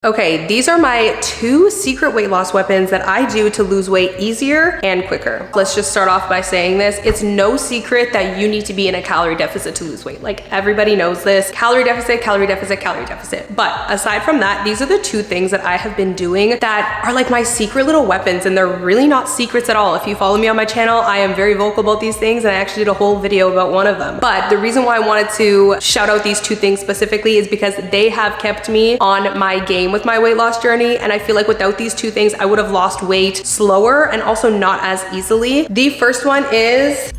Okay, these are my 2 secret weight loss weapons that I do to lose weight easier and quicker. Let's just start off by saying this. It's no secret that you need to be in a calorie deficit to lose weight. Like, everybody knows this. Calorie deficit, calorie deficit, calorie deficit. But aside from that, these are the 2 things that I have been doing that are like my secret little weapons, and they're really not secrets at all. If you follow me on my channel, I am very vocal about these things, and I actually did a whole video about one of them. But the reason why I wanted to shout out these 2 things specifically is because they have kept me on my game with my weight loss journey, and I feel like without these 2 things I would have lost weight slower and also not as easily. The first one is,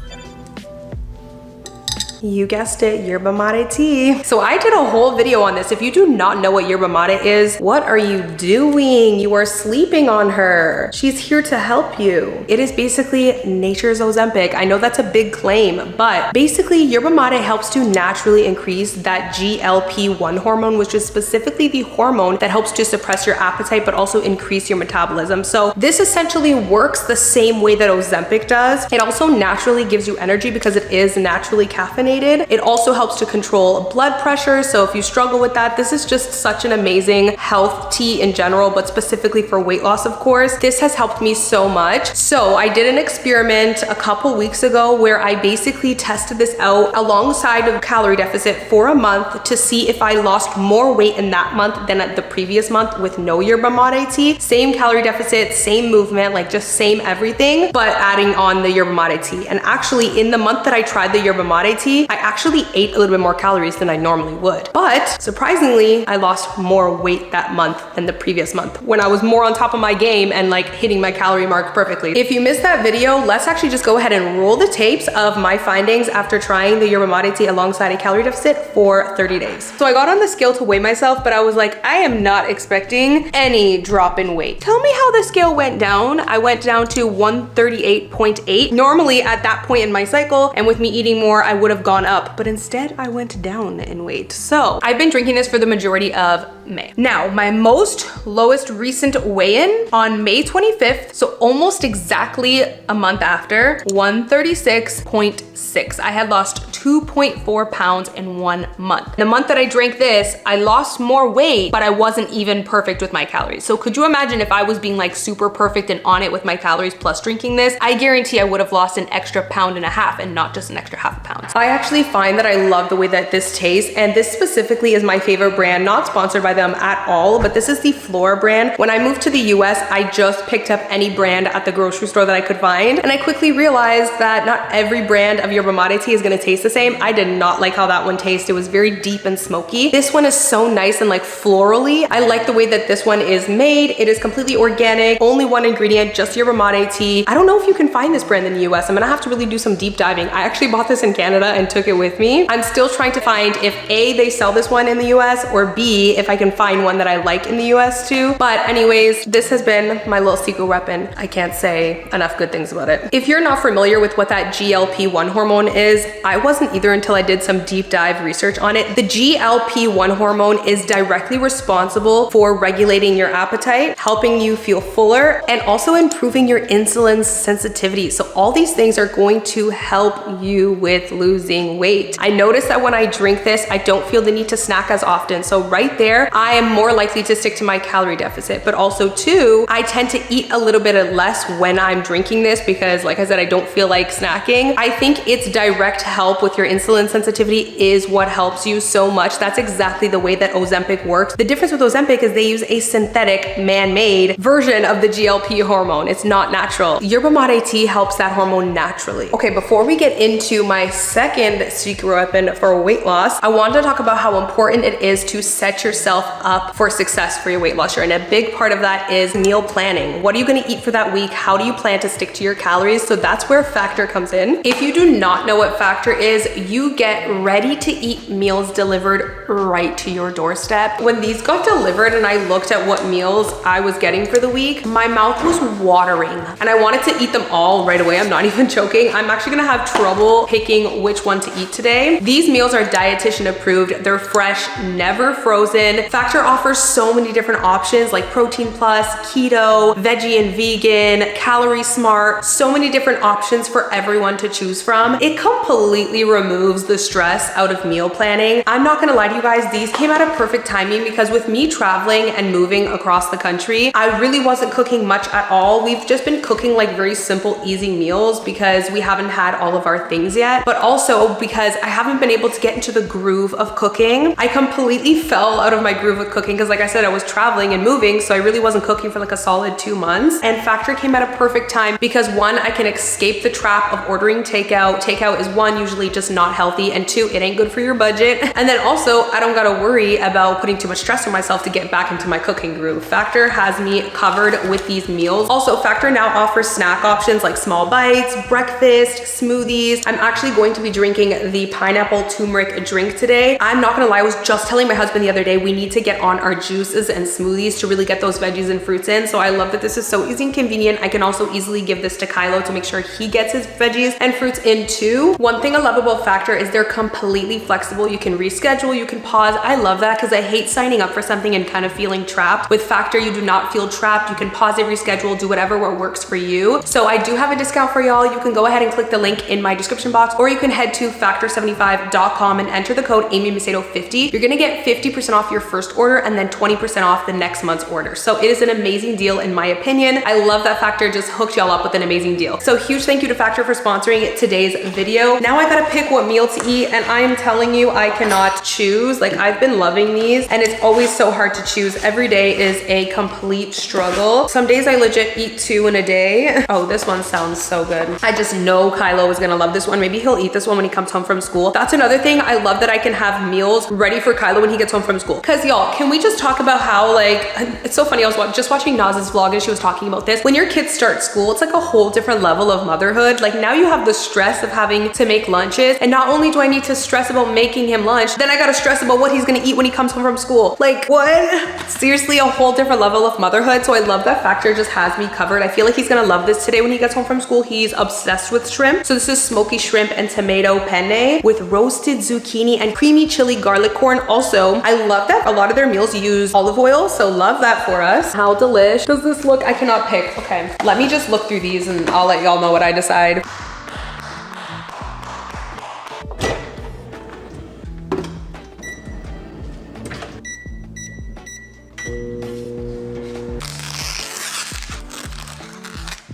you guessed it, yerba mate tea. So I did a whole video on this. If you do not know what yerba mate is, what are you doing? You are sleeping on her. She's here to help you. It is basically nature's Ozempic. I know that's a big claim, but basically yerba mate helps to naturally increase that GLP-1 hormone, which is specifically the hormone that helps to suppress your appetite but also increase your metabolism. So this essentially works the same way that Ozempic does. It also naturally gives you energy because it is naturally caffeinated. It also helps to control blood pressure. So if you struggle with that, this is just such an amazing health tea in general, but specifically for weight loss, of course. This has helped me so much. So I did an experiment a couple weeks ago where I basically tested this out alongside of calorie deficit for a month to see if I lost more weight in that month than at the previous month with no yerba mate tea. Same calorie deficit, same movement, like just same everything, but adding on the yerba mate tea. And actually in the month that I tried the yerba mate tea, I actually ate a little bit more calories than I normally would. But surprisingly, I lost more weight that month than the previous month when I was more on top of my game and like hitting my calorie mark perfectly. If you missed that video, let's actually just go ahead and roll the tapes of my findings after trying the yerba mate tea alongside a calorie deficit for 30 days. So I got on the scale to weigh myself, but I was like, I am not expecting any drop in weight. Tell me how the scale went down. I went down to 138.8. Normally at that point in my cycle, and with me eating more, I would have gone up, but instead I went down in weight. So I've been drinking this for the majority of May. Now, my most lowest recent weigh-in on May 25th, so almost exactly a month after, 136.6. I had lost 2.4 pounds in 1 month. The month that I drank this, I lost more weight, but I wasn't even perfect with my calories. So could you imagine if I was being like super perfect and on it with my calories plus drinking this? I guarantee I would have lost an extra 1.5 pounds and not just an extra half a pound. I actually find that I love the way that this tastes, and this specifically is my favorite brand, not sponsored by them at all, but this is the Flora brand. When I moved to the US, I just picked up any brand at the grocery store that I could find, and I quickly realized that not every brand of yerba mate tea is gonna taste the same. I did not like how that one tasted. It was very deep and smoky. This one is so nice and like florally. I like the way that this one is made. It is completely organic, only 1 ingredient, just yerba mate tea. I don't know if you can find this brand in the US. I'm gonna have to really do some deep diving. I actually bought this in Canada and took it with me. I'm still trying to find if A, they sell this one in the US, or B, if I can find one that I like in the US too. But anyways, this has been my little secret weapon. I can't say enough good things about it. If you're not familiar with what that GLP-1 hormone is, I wasn't either until I did some deep dive research on it. The GLP-1 hormone is directly responsible for regulating your appetite, helping you feel fuller, and also improving your insulin sensitivity. So all these things are going to help you with losing weight. I noticed that when I drink this, I don't feel the need to snack as often. So right there, I am more likely to stick to my calorie deficit. But also too, I tend to eat a little bit less when I'm drinking this because, like I said, I don't feel like snacking. I think its direct help with your insulin sensitivity is what helps you so much. That's exactly the way that Ozempic works. The difference with Ozempic is they use a synthetic, man-made version of the GLP hormone. It's not natural. Yerba mate tea helps that hormone naturally. Okay, before we get into my second secret weapon for weight loss, I wanted to talk about how important it is to set yourself up for success for your weight loss journey. And a big part of that is meal planning. What are you gonna eat for that week? How do you plan to stick to your calories? So that's where Factor comes in. If you do not know what Factor is, you get ready to eat meals delivered right to your doorstep. When these got delivered and I looked at what meals I was getting for the week, my mouth was watering and I wanted to eat them all right away. I'm not even joking. I'm actually gonna have trouble picking which one to eat today. These meals are dietitian approved. They're fresh, never frozen. Factor offers so many different options like Protein Plus, Keto, Veggie and Vegan, Calorie Smart, so many different options for everyone to choose from. It completely removes the stress out of meal planning. I'm not gonna lie to you guys, these came out of perfect timing because with me traveling and moving across the country, I really wasn't cooking much at all. We've just been cooking like very simple, easy meals because we haven't had all of our things yet, but also because I haven't been able to get into the groove of cooking. I completely fell out of my groove of cooking because like I said, I was traveling and moving, so I really wasn't cooking for like a solid 2 months. And Factor came at a perfect time because one, I can escape the trap of ordering takeout. Takeout is one, usually just not healthy, and two, it ain't good for your budget. And then also, I don't gotta worry about putting too much stress on myself to get back into my cooking groove. Factor has me covered with these meals. Also, Factor now offers snack options like small bites, breakfast, smoothies. I'm actually going to be drinking the pineapple turmeric drink today. I'm not gonna lie, I was just telling my husband the other day, we need to get on our juices and smoothies to really get those veggies and fruits in. So I love that this is so easy and convenient. I can also easily give this to Kylo to make sure he gets his veggies and fruits in too. One thing I love about Factor is they're completely flexible. You can reschedule, you can pause. I love that because I hate signing up for something and kind of feeling trapped. With Factor, you do not feel trapped. You can pause it, reschedule, do whatever works for you. So I do have a discount for y'all. You can go ahead and click the link in my description box, or you can head to factor75.com and enter the code AmyMacedo50. You're gonna get 50% off your first order and then 20% off the next month's order. So it is an amazing deal in my opinion. I love that Factor just hooked y'all up with an amazing deal. So huge thank you to Factor for sponsoring today's video. Now I gotta pick what meal to eat, and I am telling you, I cannot choose. Like, I've been loving these and it's always so hard to choose. Every day is a complete struggle. Some days I legit eat 2 in a day. Oh, this one sounds so good. I just know Kylo is gonna love this one. Maybe he'll eat this one when he comes home from school. That's another thing. I love that I can have meals ready for Kylo when he gets home from school. Cause y'all, can we just talk about how, like, it's so funny. I was just watching Naz's vlog and she was talking about this. When your kids start school, it's like a whole different level of motherhood. Like, now you have the stress of having to make lunches, and not only do I need to stress about making him lunch, then I gotta stress about what he's gonna eat when he comes home from school. Like, what? Seriously, a whole different level of motherhood. So I love that Factor just has me covered. I feel like he's gonna love this today when he gets home from school. He's obsessed with shrimp. So this is smoky shrimp and tomato penne with roasted zucchini and creamy chili garlic corn. Also, I love that a lot of their meals use olive oil, so love that for us. How delish does this look? I cannot pick. Okay, let me just look through these and I'll let y'all know what I decide.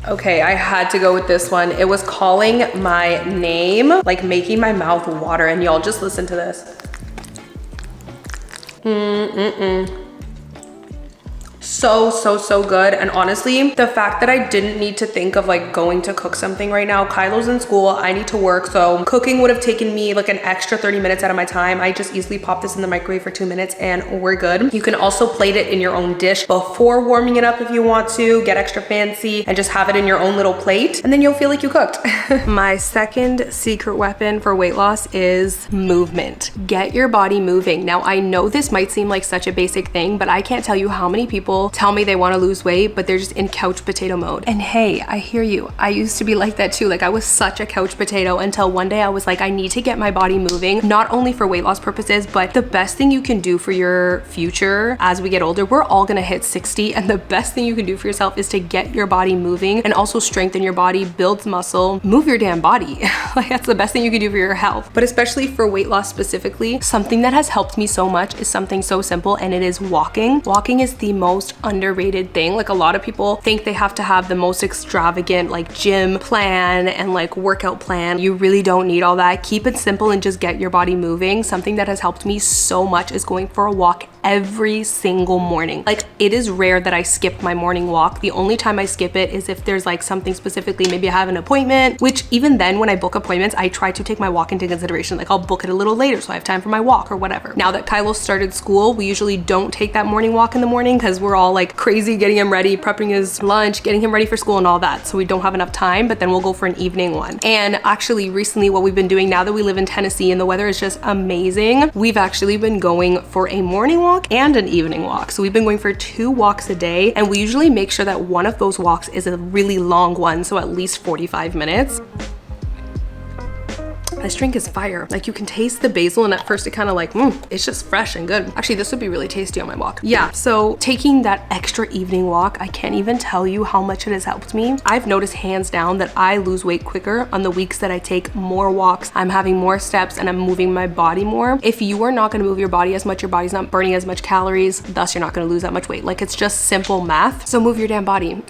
Okay, I had to go with this one. It was calling my name, like making my mouth water, and y'all just listen to this. So good. And honestly, the fact that I didn't need to think of like going to cook something right now. Kylo's in school, I need to work, so cooking would have taken me like an extra 30 minutes out of my time. I just easily pop this in the microwave for 2 minutes and we're good. You can also plate it in your own dish before warming it up if you want to, get extra fancy and just have it in your own little plate, and then you'll feel like you cooked. My second secret weapon for weight loss is movement. Get your body moving. Now, I know this might seem like such a basic thing, but I can't tell you how many people tell me they want to lose weight, but they're just in couch potato mode. And hey, I hear you. I used to be like that too. Like, I was such a couch potato until one day I was like, I need to get my body moving, not only for weight loss purposes, but the best thing you can do for your future as we get older. We're all gonna hit 60, and the best thing you can do for yourself is to get your body moving and also strengthen your body, build muscle, move your damn body. Like, that's the best thing you can do for your health. But especially for weight loss specifically, something that has helped me so much is something so simple, and it is walking. Walking is the most underrated thing. Like, a lot of people think they have to have the most extravagant like gym plan and like workout plan. You really don't need all that. Keep it simple and just get your body moving. Something that has helped me so much is going for a walk every single morning. Like, it is rare that I skip my morning walk. The only time I skip it is if there's like something specifically, maybe I have an appointment, which even then when I book appointments, I try to take my walk into consideration. Like, I'll book it a little later so I have time for my walk or whatever. Now that Kylo started school, we usually don't take that morning walk in the morning because we're all like crazy getting him ready, prepping his lunch, getting him ready for school and all that. So we don't have enough time, but then we'll go for an evening one. And actually recently what we've been doing now that we live in Tennessee and the weather is just amazing, we've actually been going for a morning walk and an evening walk. So we've been going for 2 walks a day, and we usually make sure that one of those walks is a really long one, so at least 45 minutes. This drink is fire. Like you can taste the basil and at first it kind of like, it's just fresh and good. Actually, this would be really tasty on my walk. Yeah, so taking that extra evening walk, I can't even tell you how much it has helped me. I've noticed hands down that I lose weight quicker on the weeks that I take more walks, I'm having more steps, and I'm moving my body more. If you are not gonna move your body as much, your body's not burning as much calories, thus you're not gonna lose that much weight. Like it's just simple math. So move your damn body.